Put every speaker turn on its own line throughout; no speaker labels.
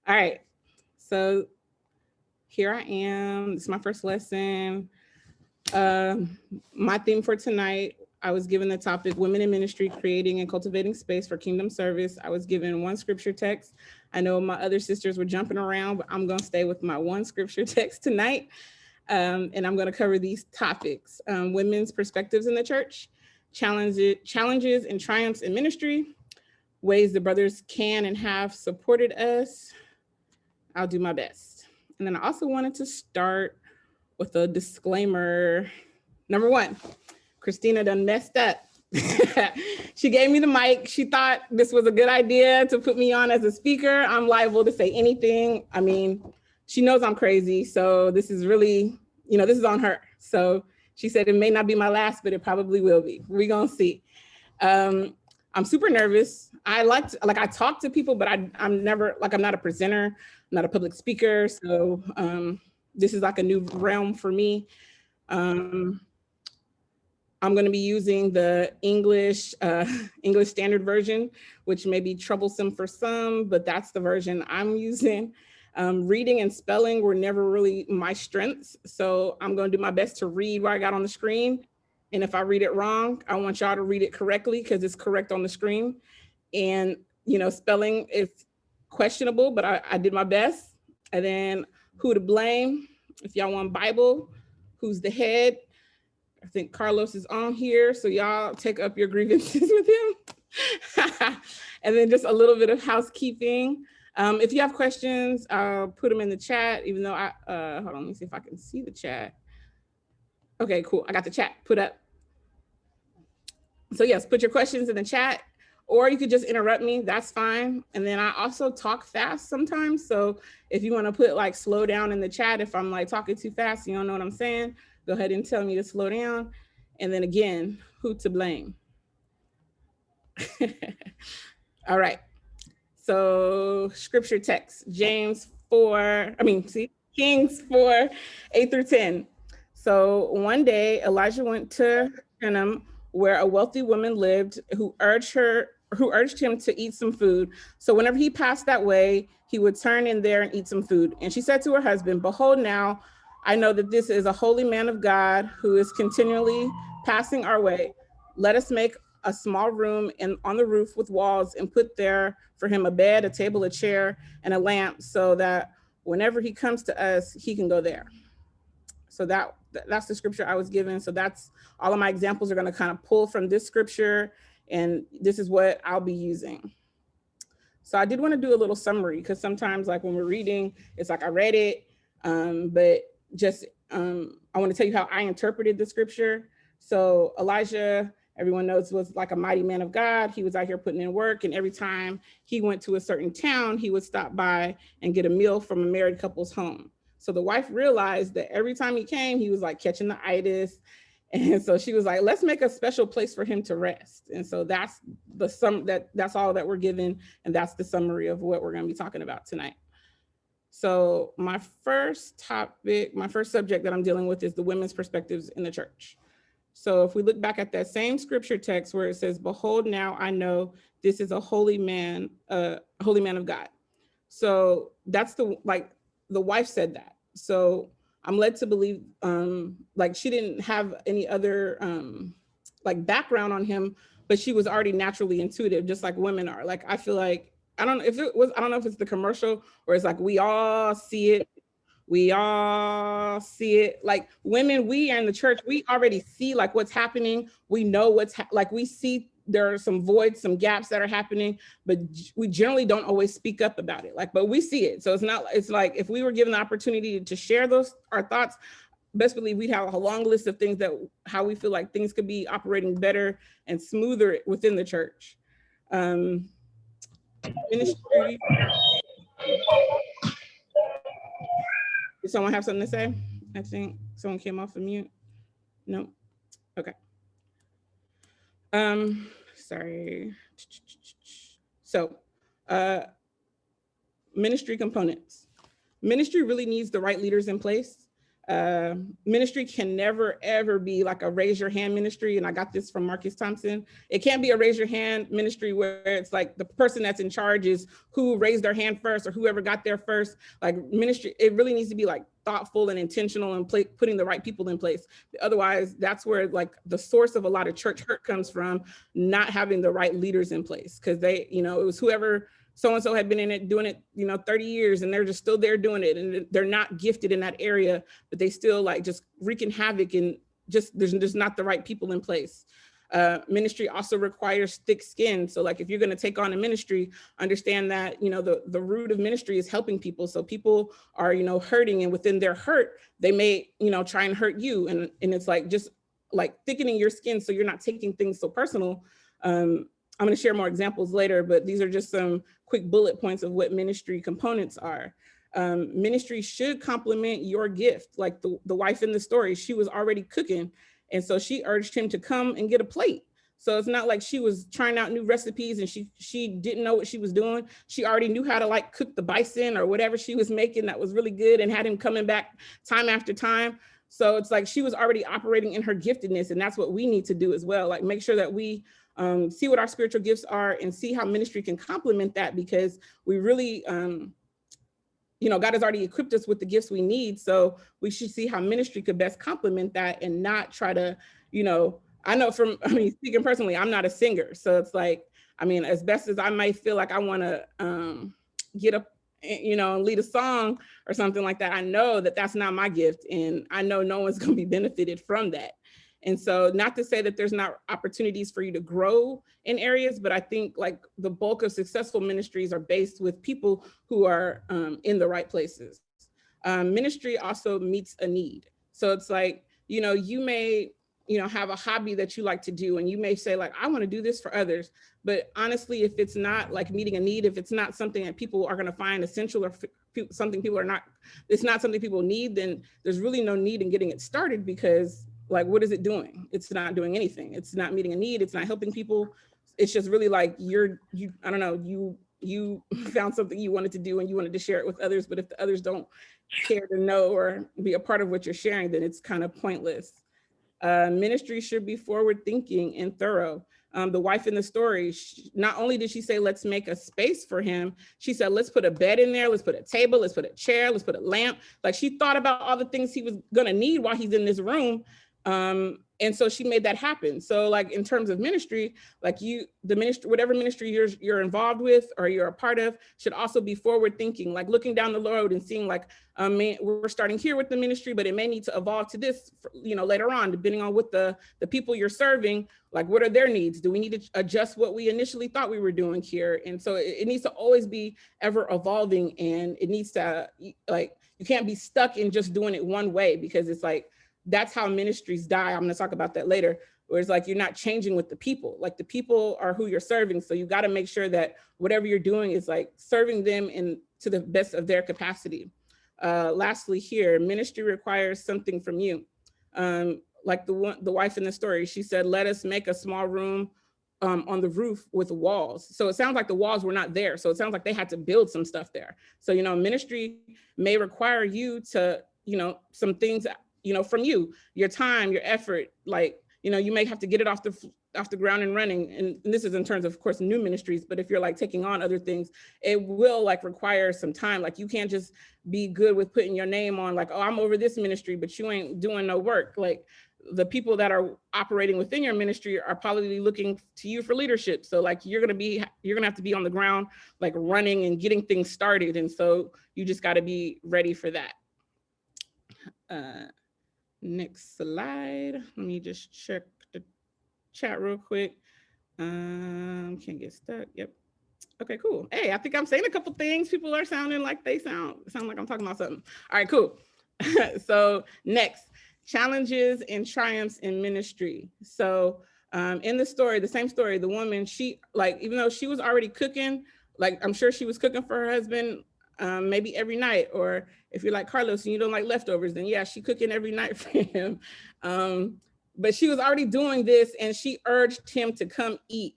All right. So here I am. This is my first lesson. My theme for tonight, I was given the topic Women in Ministry, Creating and Cultivating Space for Kingdom Service. I was given one scripture text. I know my other sisters were jumping around, but I'm going to stay with my one scripture text tonight. And I'm going to cover these topics: women's perspectives in the church, challenges and triumphs in ministry, ways the brothers can and have supported us. I'll do my best. And then I also wanted to start with a disclaimer. Number one, Christina done messed up. She gave me the mic. She thought this was a good idea to put me on as a speaker. I'm liable to say anything. I mean, she knows I'm crazy. So this is really, this is on her. So she said it may not be my last, but it probably will be. We're going to see. I'm super nervous. I talk to people, but I'm never, I'm not a presenter. I'm not a public speaker. So this is like a new realm for me. I'm going to be using the English Standard Version, which may be troublesome for some, but that's the version I'm using. Reading and spelling were never really my strengths, so I'm going to do my best to read what I got on the screen. And if I read it wrong, I want y'all to read it correctly because it's correct on the screen. And, spelling is questionable, but I did my best. And then who to blame? If y'all want Bible, who's the head? I think Carlos is on here, so y'all take up your grievances with him. And then just a little bit of housekeeping. If you have questions, I'll put them in the chat, even though hold on, let me see if I can see the chat. Okay, cool, I got the chat put up. So yes, put your questions in the chat, or you could just interrupt me, that's fine. And then I also talk fast sometimes, so if you wanna put slow down in the chat, if I'm talking too fast, you don't know what I'm saying, go ahead and tell me to slow down. And then again, who to blame? All right. So scripture text, Kings 4, 8-10. So one day Elijah went to Shunem, where a wealthy woman lived who urged him to eat some food. So whenever he passed that way, he would turn in there and eat some food. And she said to her husband, "Behold, now I know that this is a holy man of God who is continually passing our way. Let us make a small room on the roof with walls and put there for him a bed, a table, a chair, and a lamp, so that whenever he comes to us, he can go there." So that's the scripture I was given. So that's all of my examples are going to kind of pull from this scripture, and this is what I'll be using. So I did want to do a little summary, because sometimes when we're reading, it's I read it, but just I want to tell you how I interpreted the scripture. So Elijah, everyone knows, was like a mighty man of God. He was out here putting in work, and every time he went to a certain town, he would stop by and get a meal from a married couple's home. So the wife realized that every time he came, he was catching the itis. And so she was like, let's make a special place for him to rest. And so that's that's all that we're given. And that's the summary of what we're going to be talking about tonight. So my first subject that I'm dealing with is the women's perspectives in the church. So if we look back at that same scripture text where it says, "Behold, now I know this is a holy man of God." So that's the wife said that. So I'm led to believe she didn't have any other background on him, but she was already naturally intuitive, just like women are. I feel I don't know if it's the commercial or it's we all see it. We all see it. Women, we are in the church, we already see what's happening. We know we see there are some voids, some gaps that are happening, but we generally don't always speak up about it. But we see it. So it's if we were given the opportunity to share our thoughts, best believe we'd have a long list of things how we feel things could be operating better and smoother within the church. Ministry. Does someone have something to say? I think someone came off of mute. No? Okay. Sorry. So, ministry components. Ministry really needs the right leaders in place. Ministry can never ever be like a raise your hand ministry. And I got this from Marcus Thompson. It can't be a raise your hand ministry where it's like the person that's in charge is who raised their hand first or whoever got there first. Like ministry, it really needs to be like thoughtful and intentional and putting the right people in place. Otherwise, that's where like the source of a lot of church hurt comes from, not having the right leaders in place, because they, you know, it was whoever so-and-so had been in it doing it, you know, 30 years, and they're just still there doing it, and they're not gifted in that area, but they still like just wreaking havoc, and just there's just not the right people in place. Ministry also requires thick skin. So like if you're going to take on a ministry, understand that, you know, the root of ministry is helping people. So people are, you know, hurting, and within their hurt, they may, you know, try and hurt you. And it's like just like thickening your skin so you're not taking things so personal. I'm going to share more examples later, but these are just some quick bullet points of what ministry components are. Ministry should complement your gift. Like the wife in the story, she was already cooking. And so she urged him to come and get a plate. So it's not like she was trying out new recipes and she didn't know what she was doing. She already knew how to like cook the bison or whatever she was making that was really good, and had him coming back time after time. So it's like she was already operating in her giftedness. And that's what we need to do as well. Like make sure that we see what our spiritual gifts are and see how ministry can complement that, because we really, you know, God has already equipped us with the gifts we need. So we should see how ministry could best complement that, and not try to, you know, I know from, I mean, speaking personally, I'm not a singer. So it's like, I mean, as best as I might feel like I want to get up, you know, and lead a song or something like that, I know that that's not my gift. And I know no one's going to be benefited from that. And so not to say that there's not opportunities for you to grow in areas, but I think like the bulk of successful ministries are based with people who are in the right places. Ministry also meets a need. So it's like, you know, you may, you know, have a hobby that you like to do, and you may say like, I want to do this for others. But honestly, if it's not like meeting a need, if it's not something that people are going to find essential, or something people are not, it's not something people need, then there's really no need in getting it started, because like, what is it doing? It's not doing anything. It's not meeting a need. It's not helping people. It's just really like I don't know, you found something you wanted to do and you wanted to share it with others. But if the others don't care to know or be a part of what you're sharing, then it's kind of pointless. Ministry should be forward thinking and thorough. The wife in the story, not only did she say, let's make a space for him, she said, let's put a bed in there, let's put a table, let's put a chair, let's put a lamp. Like she thought about all the things he was gonna need while he's in this room. And so she made that happen. So like in terms of ministry, like the ministry, whatever ministry you're involved with or you're a part of, should also be forward thinking, like looking down the road and seeing like, we're starting here with the ministry, but it may need to evolve to this, you know, later on, depending on what the people you're serving, like what are their needs? Do we need to adjust what we initially thought we were doing here? And so it needs to always be ever evolving, and it needs to, like, you can't be stuck in just doing it one way, because it's like, that's how ministries die. I'm going to talk about that later, where it's like you're not changing with the people. Like the people are who you're serving. So you got to make sure that whatever you're doing is like serving them in to the best of their capacity. Lastly here, ministry requires something from you. Like the wife in the story, she said, let us make a small room on the roof with walls. So it sounds like the walls were not there. So it sounds like they had to build some stuff there. So, you know, ministry may require you to, you know, some things, you know, from you, your time, your effort, like, you know, you may have to get it off the ground and running. And this is in terms of course, new ministries, but if you're like taking on other things, it will like require some time. Like you can't just be good with putting your name on like, oh, I'm over this ministry, but you ain't doing no work. Like the people that are operating within your ministry are probably looking to you for leadership. So like you're gonna have to be on the ground, like running and getting things started. And so you just got to be ready for that. Next slide. Let me just check the chat real quick. Can't get stuck. Yep. Okay, cool. Hey, I think I'm saying a couple things. People are sounding like they sound like I'm talking about something. All right, cool. So next, challenges and triumphs in ministry. So in the story, the same story, the woman, she like, even though she was already cooking, like I'm sure she was cooking for her husband maybe every night, or if you're like Carlos and you don't like leftovers, then yeah, she cooking every night for him. But she was already doing this, and she urged him to come eat.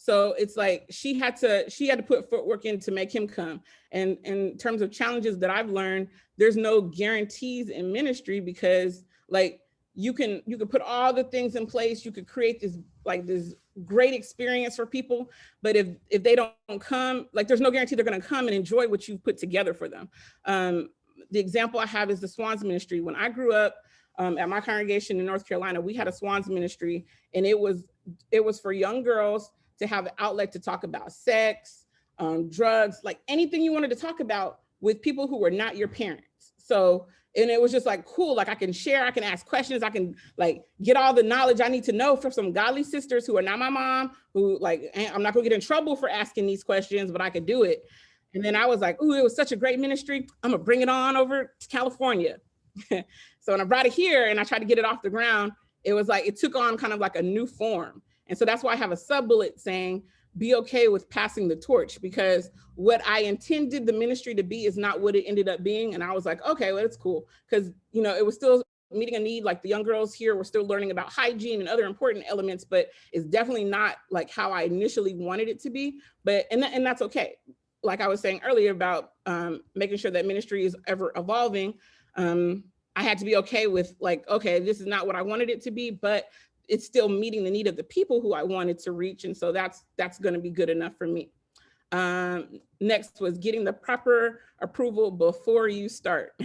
So it's like she had to put footwork in to make him come. And in terms of challenges that I've learned, there's no guarantees in ministry, because like you can put all the things in place, you could create this great experience for people, but if they don't come, like there's no guarantee they're going to come and enjoy what you've put together for them. The example I have is the Swans ministry. When I grew up, at my congregation in North Carolina, we had a Swans ministry, and it was for young girls to have an outlet to talk about sex, drugs, like anything you wanted to talk about with people who were not your parents. So, and it was just like cool, like I can share, I can ask questions, I can like get all the knowledge I need to know from some godly sisters who are not my mom, who like, I'm not gonna get in trouble for asking these questions, but I could do it. And then I was like, ooh, it was such a great ministry, I'm gonna bring it on over to California. So when I brought it here and I tried to get it off the ground, it was like, it took on kind of like a new form. And so that's why I have a sub bullet saying, be okay with passing the torch, because what I intended the ministry to be is not what it ended up being. And I was like, okay, well, it's cool. Because, it was still meeting a need. Like the young girls here were still learning about hygiene and other important elements, but it's definitely not like how I initially wanted it to be. But, and that's okay. Like I was saying earlier about making sure that ministry is ever evolving. I had to be okay with like, okay, this is not what I wanted it to be, but it's still meeting the need of the people who I wanted to reach. And so that's going to be good enough for me. Next was getting the proper approval before you start.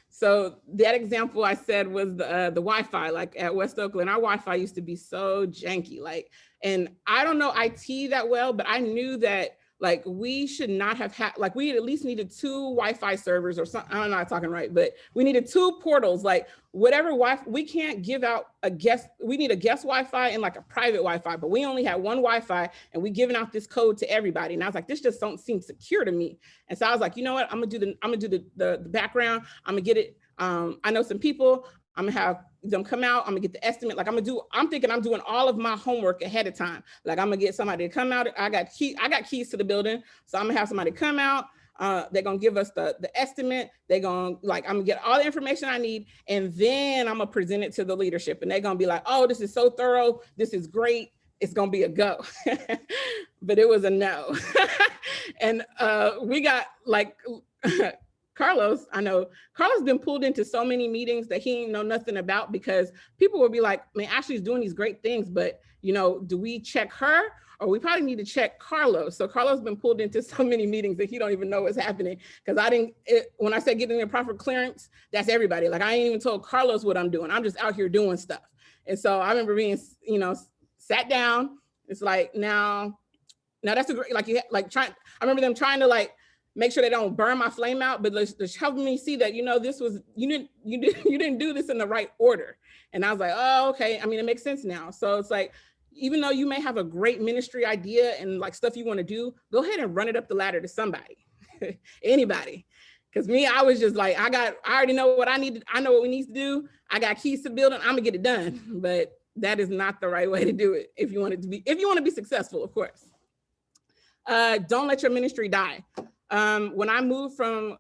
So that example I said was the Wi-Fi, like at West Oakland, our Wi-Fi used to be so janky, like, and I don't know IT that well, but I knew that like we should not have had, like we at least needed 2 Wi-Fi servers or something. I'm not talking right, but we needed 2 portals, like whatever Wi-Fi, we can't give out a guest, we need a guest Wi-Fi and like a private Wi-Fi, but we only had 1 Wi-Fi and we giving out this code to everybody. And I was like, this just don't seem secure to me. And so I was like, you know what, I'm gonna do the background, I'm gonna get it. I know some people, I'm gonna have them come out, I'm gonna get the estimate. Like I'm thinking I'm doing all of my homework ahead of time. Like I'm gonna get somebody to come out. I got keys to the building. So I'm gonna have somebody come out. They're gonna give us the estimate. They're gonna I'm gonna get all the information I need. And then I'm gonna present it to the leadership. And they're gonna be like, oh, this is so thorough. This is great. It's gonna be a go. But it was a no. And we got like, Carlos, I know Carlos been pulled into so many meetings that he ain't know nothing about, because people will be like, man, Ashley's doing these great things, but do we check her, or we probably need to check Carlos? So Carlos been pulled into so many meetings that he don't even know what's happening. Because when I said getting the proper clearance, that's everybody. Like I ain't even told Carlos what I'm doing. I'm just out here doing stuff. And so I remember being, sat down. It's like, now that's a great, I remember them trying to like, make sure they don't burn my flame out, but let's help me see that, this was, you didn't do this in the right order. And I was like, oh, okay. I mean, it makes sense now. So it's like, even though you may have a great ministry idea and like stuff you want to do, go ahead and run it up the ladder to somebody, anybody. Cause me, I was just like, I already know what I need. I know what we need to do. I got keys to the building. I'm gonna get it done. But that is not the right way to do it. If you want to be successful, of course. Don't let your ministry die. When I moved from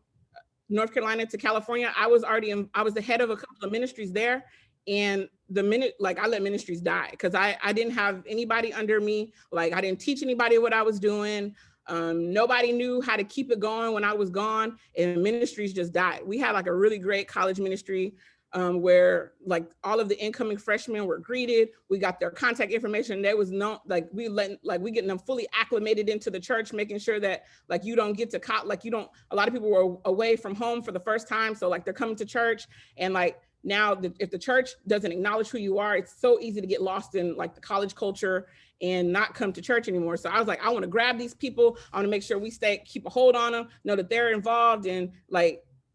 North Carolina to California, I was the head of a couple of ministries there. And the minute, I let ministries die, because I didn't have anybody under me. Like I didn't teach anybody what I was doing. Nobody knew how to keep it going when I was gone, and ministries just died. We had like a really great college ministry where like all of the incoming freshmen were greeted. We got their contact information. There was no, we getting them fully acclimated into the church, making sure that you don't get to a lot of people were away from home for the first time. So they're coming to church, and now if the church doesn't acknowledge who you are, it's so easy to get lost in the college culture and not come to church anymore. So I was like, I want to grab these people. I want to make sure we keep a hold on them, know that they're involved. And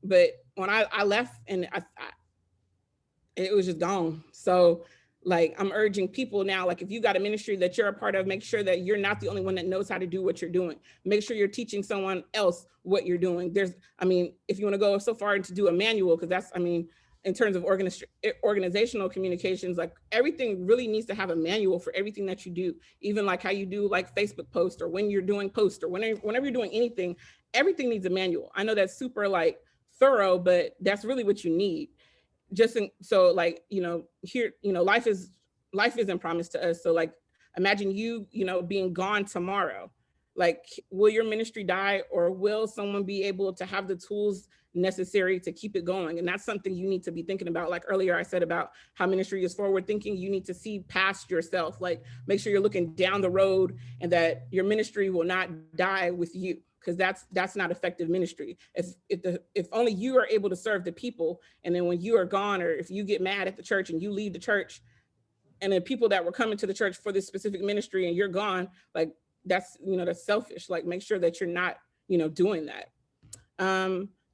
but when I left, and it was just gone. So I'm urging people now, if you got a ministry that you're a part of, make sure that you're not the only one that knows how to do what you're doing. Make sure you're teaching someone else what you're doing. If you want to go so far to do a manual, because that's, in terms of organizational communications, everything really needs to have a manual for everything that you do. Even how you do Facebook posts, or when you're doing posts, or whenever you're doing anything, everything needs a manual. I know that's super thorough, but that's really what you need. Here, life isn't promised to us. So Imagine you, being gone tomorrow. Like, will your ministry die, or will someone be able to have the tools necessary to keep it going? And that's something you need to be thinking about. Like earlier I said about how ministry is forward thinking. You need to see past yourself, like make sure you're looking down the road, and that your ministry will not die with you, because that's not effective ministry. If only you are able to serve the people, and then when you are gone, or if you get mad at the church and you leave the church, and then people that were coming to the church for this specific ministry and you're gone, like that's selfish. Like make sure that you're not doing that.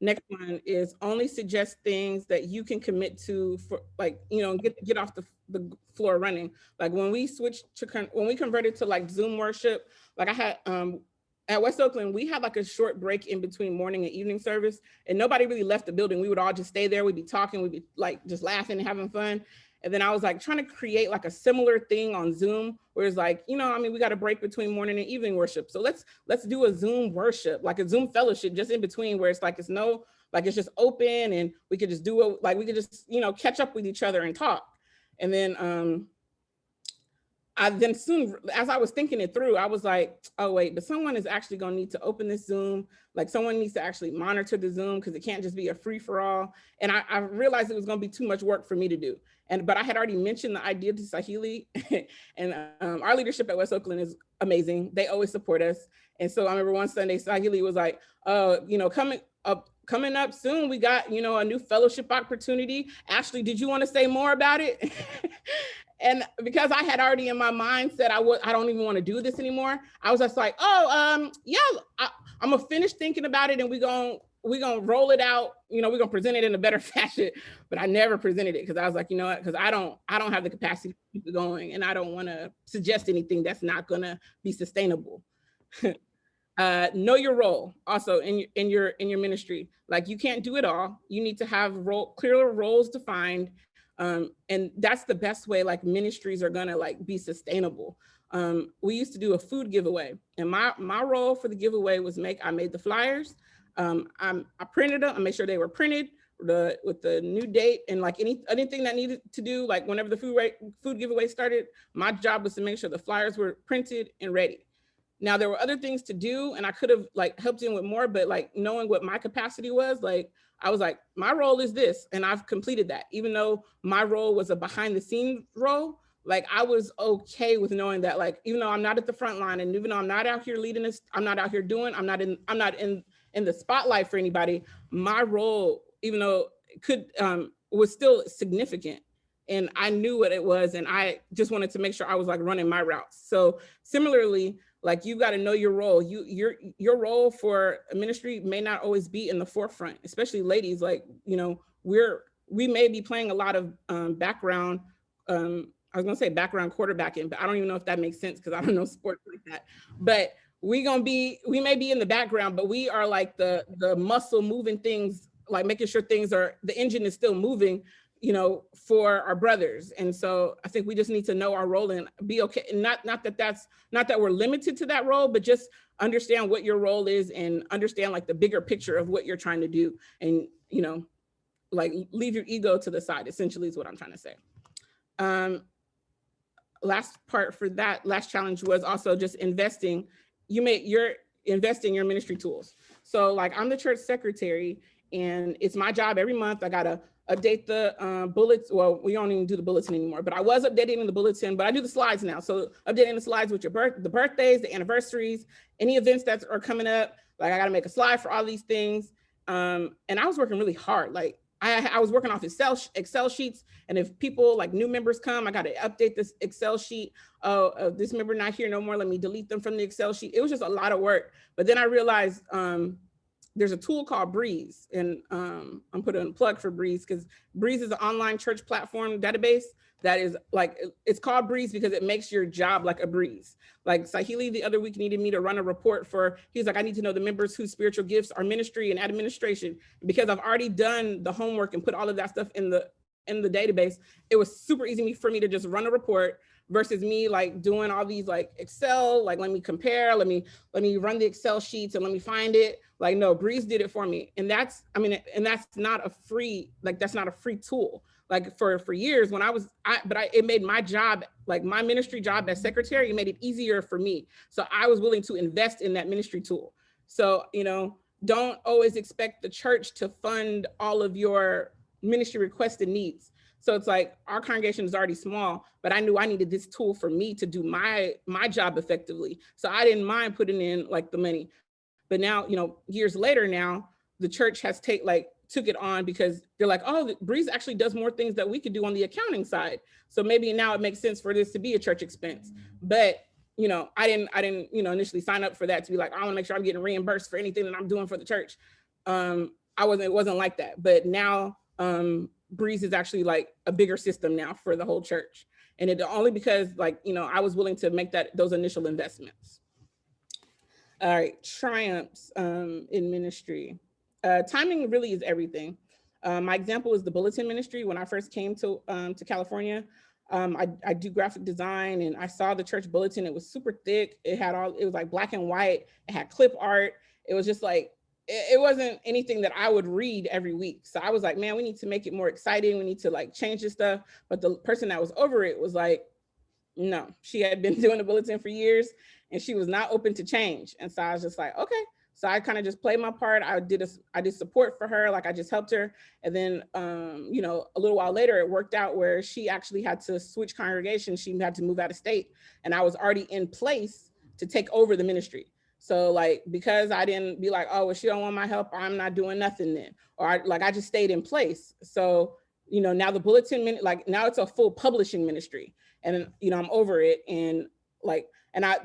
Next one is only suggest things that you can commit to, for like, get off the floor running. Like when we converted to like Zoom worship, like I had, at West Oakland, we had like a short break in between morning and evening service, and nobody really left the building. We would all just stay there. We'd be talking, we'd be like just laughing and having fun. And then I was like trying to create like a similar thing on Zoom, where it's like, we got a break between morning and evening worship. So let's do a Zoom worship, like a Zoom fellowship just in between, where it's like, it's just open, and we could just do it. Like we could just, catch up with each other and talk. And then soon, as I was thinking it through, I was like, oh wait, but someone is actually gonna need to open this Zoom. Like someone needs to actually monitor the Zoom, because it can't just be a free for all. And I realized it was gonna be too much work for me to do. But I had already mentioned the idea to Sahili, and our leadership at West Oakland is amazing. They always support us. And so I remember one Sunday, Sahili was like, coming up soon, we got, a new fellowship opportunity. Ashley, did you want to say more about it? And because I had already in my mind said I don't even want to do this anymore, I was just like, yeah, I'm gonna finish thinking about it, and we're gonna roll it out. We're gonna present it in a better fashion. But I never presented it, because I was like, because I don't have the capacity to keep it going, and I don't want to suggest anything that's not gonna be sustainable. Know your role also in your ministry. Like you can't do it all. You need to have clearer roles defined. And that's the best way like ministries are gonna like be sustainable. We used to do a food giveaway, and my role for the giveaway was I made the flyers. I printed them. I made sure they were printed with the new date, and like anything that needed to do, like whenever the food giveaway started, my job was to make sure the flyers were printed and ready. Now there were other things to do, and I could have like helped in with more, but like knowing what my capacity was, like I was like, my role is this, and I've completed that. Even though my role was a behind the scenes role, like I was okay with knowing that, like, even though I'm not at the front line, and even though I'm not out here leading this, I'm not out here doing, I'm not in the spotlight for anybody, my role, even though it could, was still significant. And I knew what it was, and I just wanted to make sure I was like running my routes. So similarly, like you got to know your role. Your role for a ministry may not always be in the forefront, especially ladies. Like, we may be playing a lot of background. I was gonna say background quarterbacking, but I don't even know if that makes sense, because I don't know sports like that. But we may be in the background, but we are like the muscle moving things, like making sure the engine is still moving, for our brothers. And so I think we just need to know our role and be okay. And not that we're limited to that role, but just understand what your role is, and understand like the bigger picture of what you're trying to do. And, like leave your ego to the side, essentially, is what I'm trying to say. Last part for that last challenge was also just investing. You're investing in your ministry tools. So like I'm the church secretary, and it's my job every month. I gotta update the bullets. Well, we don't even do the bulletin anymore, but I was updating the bulletin, but I do the slides now. So updating the slides with the birthdays, the anniversaries, any events that are coming up. Like I got to make a slide for all these things. And I was working really hard. Like I was working off Excel sheets. And if people like new members come, I got to update this Excel sheet. Oh, this member not here no more. Let me delete them from the Excel sheet. It was just a lot of work. But then I realized, there's a tool called Breeze, and I'm putting a plug for Breeze, because Breeze is an online church platform database that is like, it's called Breeze because it makes your job like a breeze. Like Sahili the other week needed me to run a report he's like, I need to know the members whose spiritual gifts are ministry and administration. Because I've already done the homework and put all of that stuff in the database, it was super easy for me to just run a report, versus me like doing all these like Excel, like let me compare, let me run the Excel sheets and let me find it. Like, no, Breeze did it for me. And that's not a free tool. like for years when it made my job, like my ministry job as secretary, it made it easier for me. So I was willing to invest in that ministry tool. So, don't always expect the church to fund all of your ministry requested needs. So it's like our congregation is already small, but I knew I needed this tool for me to do my job effectively. So I didn't mind putting in like the money. But now, years later now, the church has took it on because they're like, oh, Breeze actually does more things that we could do on the accounting side. So maybe now it makes sense for this to be a church expense. But I didn't initially sign up for that to be like, I want to make sure I'm getting reimbursed for anything that I'm doing for the church. It wasn't like that. But now Breeze is actually like a bigger system now for the whole church. And it only because I was willing to make those initial investments. All right, triumphs in ministry. Timing really is everything. My example is the bulletin ministry. When I first came to California, I do graphic design, and I saw the church bulletin. It was super thick. It was like black and white. It had clip art. It was just like, it wasn't anything that I would read every week. So I was like, man, we need to make it more exciting. We need to like change this stuff. But the person that was over it was like, no, she had been doing the bulletin for years and she was not open to change. And so I was just like, okay. So I kind of just played my part. I did support for her. Like I just helped her. And then, a little while later, it worked out where she actually had to switch congregations. She had to move out of state. And I was already in place to take over the ministry. So like, because I didn't be like, oh, well, she don't want my help, I'm not doing nothing then. Or I just stayed in place. So, now the bulletin, now it's a full publishing ministry. And, I'm over it. And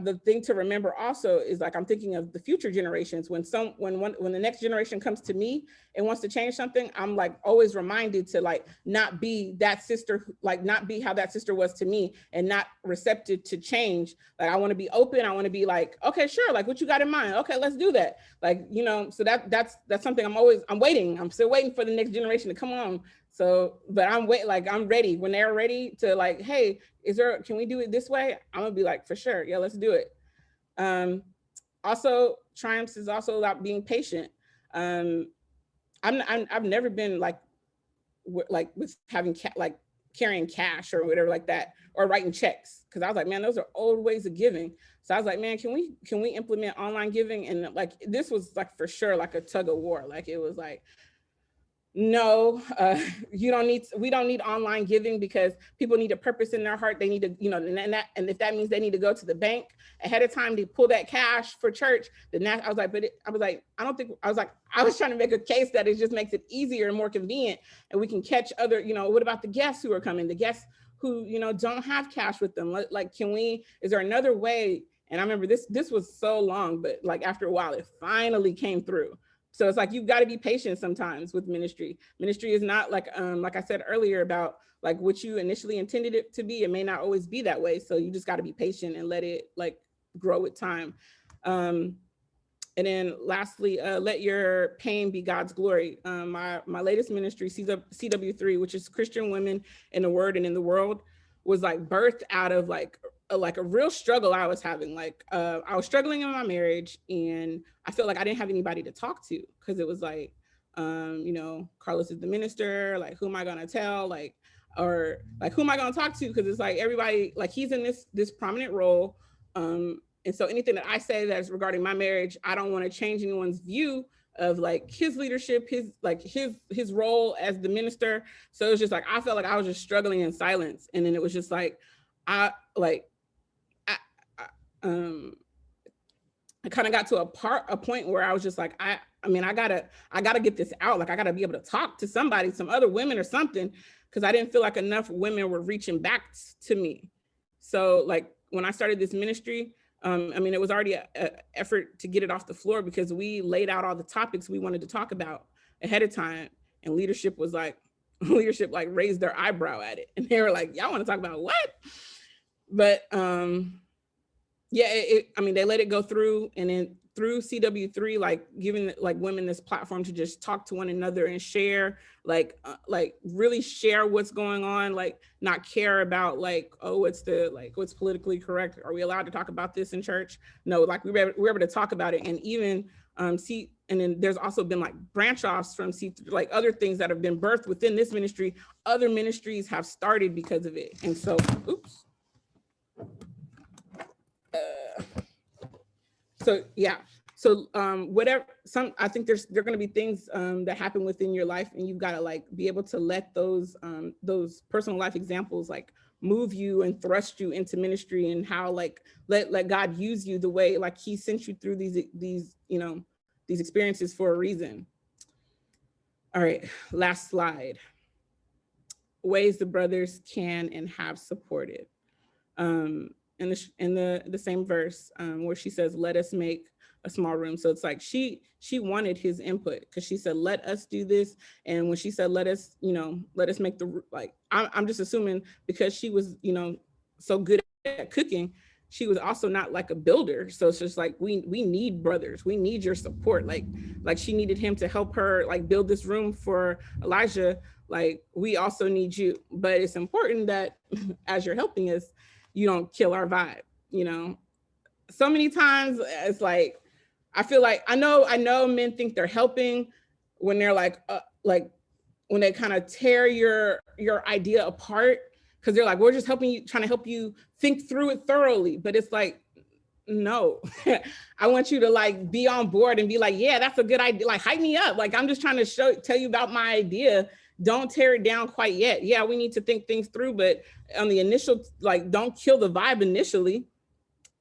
the thing to remember also is like, I'm thinking of the future generations. When the next generation comes to me and wants to change something, I'm like always reminded to like not be that sister, like not be how that sister was to me and not receptive to change. Like I want to be open. I want to be like, okay, sure. Like what you got in mind? Okay, let's do that. Like, so that's something I'm waiting. I'm still waiting for the next generation to come on. So, but I'm ready when they're ready to like, hey, can we do it this way? I'm gonna be like, for sure. Yeah, let's do it. Also triumphs is also about being patient. I've never been like with having carrying cash or whatever like that, or writing checks. Cause I was like, man, those are old ways of giving. So I was like, man, can we implement online giving? And like, this was like, for sure, like a tug of war. Like, it was like, no, we don't need online giving because people need a purpose in their heart. They need to, and if that means they need to go to the bank ahead of time to pull that cash for church, then I was trying to make a case that it just makes it easier and more convenient. And we can catch other, what about the guests who are coming, the guests who, don't have cash with them? Like, is there another way? And I remember this was so long, but like after a while, it finally came through. So it's like, you've got to be patient sometimes with ministry. Ministry is not like I said earlier about like what you initially intended it to be. It may not always be that way. So you just got to be patient and let it like grow with time. And then lastly, let your pain be God's glory. My latest ministry, CW3, which is Christian Women in the Word and in the World, was like birthed out of like a real struggle I was having. Like I was struggling in my marriage, and I felt like I didn't have anybody to talk to, because it was like, Carlos is the minister, like who am I gonna tell, or who am I gonna talk to? Because it's like everybody, like he's in this prominent role, and so anything that I say that's regarding my marriage, I don't want to change anyone's view of like his leadership, his role as the minister. So it was just like, I felt like I was just struggling in silence. And then it was just like, I kind of got to a point where I was just like, I gotta get this out. Like I gotta be able to talk to somebody, some other women or something, because I didn't feel like enough women were reaching back to me. So like when I started this ministry, it was already an effort to get it off the floor, because we laid out all the topics we wanted to talk about ahead of time. And leadership raised their eyebrow at it. And they were like, y'all want to talk about what? But they let it go through. And then through CW3, like giving like women this platform to just talk to one another and share, really share what's going on, like not care about like, oh, what's politically correct? Are we allowed to talk about this in church? No, like we were able to talk about it. And even see, and then there's also been like branch offs from like other things that have been birthed within this ministry. Other ministries have started because of it. And so, oops. So yeah. So whatever, I think there are going to be things that happen within your life, and you've got to like be able to let those personal life examples like move you and thrust you into ministry, and how like let God use you the way like he sent you through these experiences for a reason. All right, last slide. Ways the brothers can and have supported. In the same verse where she says, let us make a small room. So it's like she wanted his input, because she said, let us do this. And when she said, let us make the, like, I'm just assuming because she was, so good at cooking, she was also not like a builder. So it's just like, we need brothers. We need your support. Like she needed him to help her like build this room for Elijah. Like, we also need you. But it's important that as you're helping us, you don't kill our vibe. So many times it's like, I feel like, I know men think they're helping when they're like when they kind of tear your idea apart, because they're like, we're just trying to help you think through it thoroughly. But it's like, no. I want you to like be on board and be like, yeah, that's a good idea. Like, hype me up. Like, I'm just trying to tell you about my idea. Don't tear it down quite yet. Yeah, we need to think things through, but on the initial, like, don't kill the vibe initially.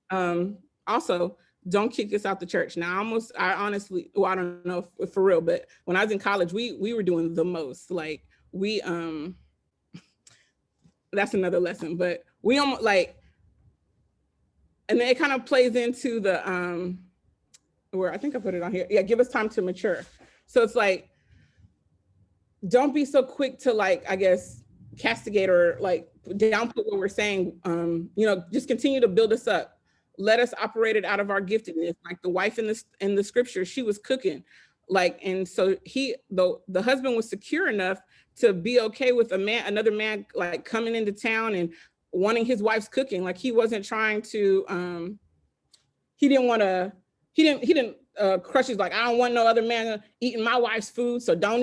Also, don't kick us out the church. Now, I honestly, well, I don't know if for real, but when I was in college, we were doing the most. Like, we, that's another lesson, but we almost like, and then it kind of plays into the, where I think I put it on here. Yeah, give us time to mature. So it's like, don't be so quick to like, I guess, castigate or like downput what we're saying. Just continue to build us up. Let us operate it out of our giftedness. Like the wife in the scripture, she was cooking. Like, and so the husband was secure enough to be okay with another man like coming into town and wanting his wife's cooking. Like, he wasn't trying to, he didn't crush his, like, I don't want no other man eating my wife's food, so I don't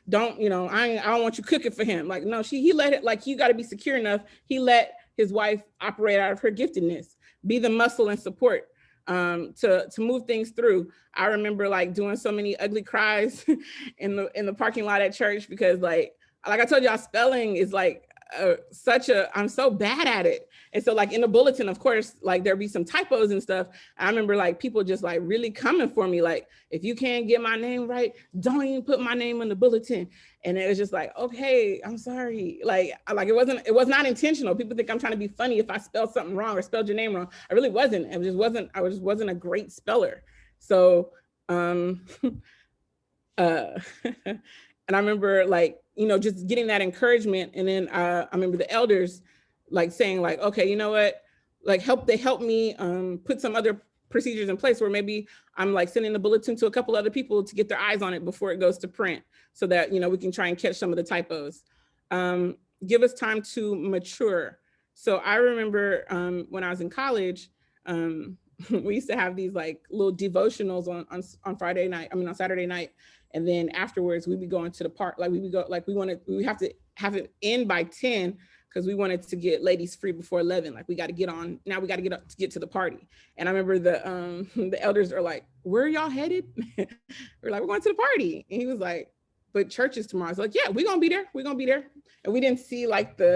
want you cooking for him. Like, no, he let it, like, you got to be secure enough. He let his wife operate out of her giftedness, be the muscle and support to move things through. I remember like doing so many ugly cries in the parking lot at church, because like I told y'all, spelling is like I'm so bad at it. And so like in the bulletin, of course, like there'd be some typos and stuff. I remember like people just like really coming for me. Like, if you can't get my name right, don't even put my name in the bulletin. And it was just like, okay, I'm sorry. Like it was not intentional. People think I'm trying to be funny if I spelled something wrong or spelled your name wrong. I really wasn't. I just wasn't a great speller. So, and I remember like, just getting that encouragement. And then I remember the elders like saying like, okay, you know what, like they helped me put some other procedures in place where maybe I'm like sending the bulletin to a couple other people to get their eyes on it before it goes to print, so that, we can try and catch some of the typos. Give us time to mature. So I remember when I was in college, we used to have these like little devotionals on Friday night, on Saturday night. And then afterwards we'd be going to the park. Like we have to have it in by 10, because we wanted to get ladies free before 11. Like, we got to get up to get to the party. And I remember the elders are like, where are y'all headed? We're like, we're going to the party. And he was like, but church is tomorrow. I was like, yeah, we're going to be there. We're going to be there. And we didn't see like we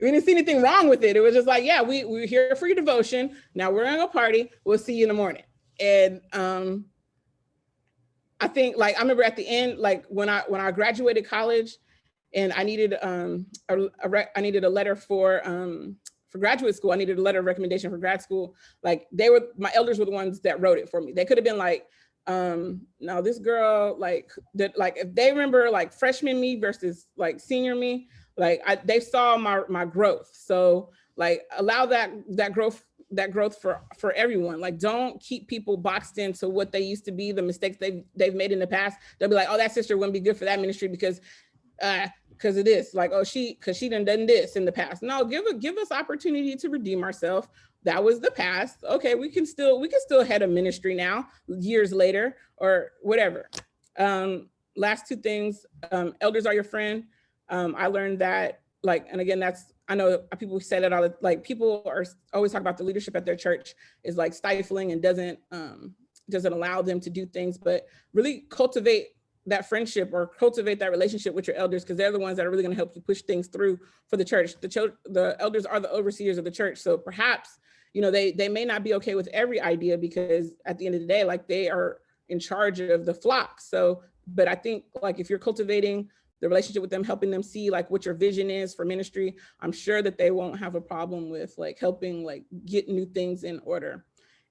didn't see anything wrong with it. It was just like, yeah, we're here for your devotion. Now we're going to go party. We'll see you in the morning. And I think like, I remember at the end, like when I graduated college, and I needed I needed a letter for graduate school. I needed a letter of recommendation for grad school. Like, my elders were the ones that wrote it for me. They could have been like, no, this girl, like if they remember like freshman me versus like senior me, like they saw my growth. So like, allow that growth for everyone. Like, don't keep people boxed into what they used to be, the mistakes they've made in the past. They'll be like, oh, that sister wouldn't be good for that ministry because of this, like, oh, because she done this in the past. No, give us opportunity to redeem ourselves. that was the past. Okay, we can still head a ministry now, years later or whatever. Last two things, elders are your friend. I learned that, like, and again, that's, I know people say that all the, like, people are always talk about the leadership at their church is like stifling and doesn't allow them to do things, but really cultivate that friendship or cultivate that relationship with your elders, because they're the ones that are really going to help you push things through for the church. The elders are the overseers of the church, so perhaps, they may not be okay with every idea, because at the end of the day, like, they are in charge of the flock. So, but I think, like, if you're cultivating the relationship with them, helping them see like what your vision is for ministry, I'm sure that they won't have a problem with like helping like get new things in order.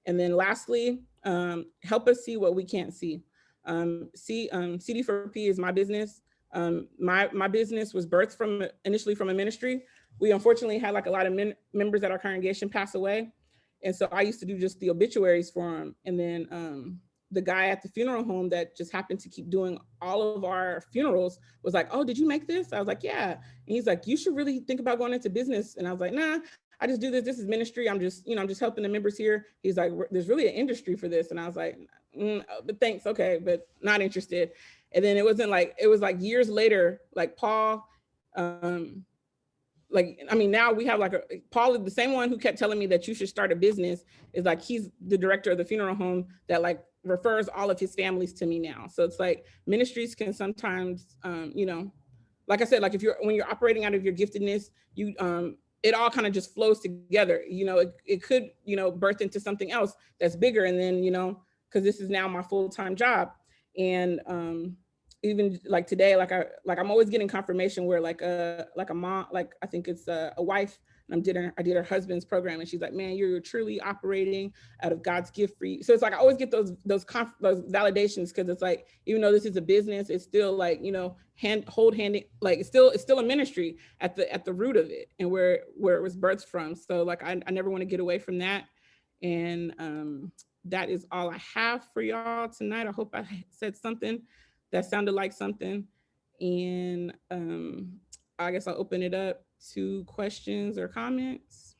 And then lastly, help us see what we can't see. CD4P is my business. My business was birthed initially from a ministry. We unfortunately had like a lot of members at our congregation pass away, and so I used to do just the obituaries for them. And then the guy at the funeral home that just happened to keep doing all of our funerals was like, "Oh, did you make this?" I was like, "Yeah." And he's like, "You should really think about going into business." And I was like, "Nah, I just do this. This is ministry. I'm just helping the members here." He's like, "There's really an industry for this." And I was like, "But thanks, okay, but not interested." And then it was like years later, like Paul, like, I mean, now we have like Paul, the same one who kept telling me that you should start a business, is like, he's the director of the funeral home that like refers all of his families to me now. So it's like ministries can sometimes, like I said, like when you're operating out of your giftedness, it all kind of just flows together. It could, birth into something else that's bigger. And then, because this is now my full-time job. And even like today, I'm always getting confirmation where like a mom, like I think it's a wife, and I did her husband's program, and she's like, "Man, you're truly operating out of God's gift for you." So it's like I always get those validations, because it's like, even though this is a business, it's still like, like it's still a ministry at the root of it, and where it was birthed from. So like I never want to get away from that. And that is all I have for y'all tonight. I hope I said something that sounded like something. And I guess I'll open it up to questions or comments.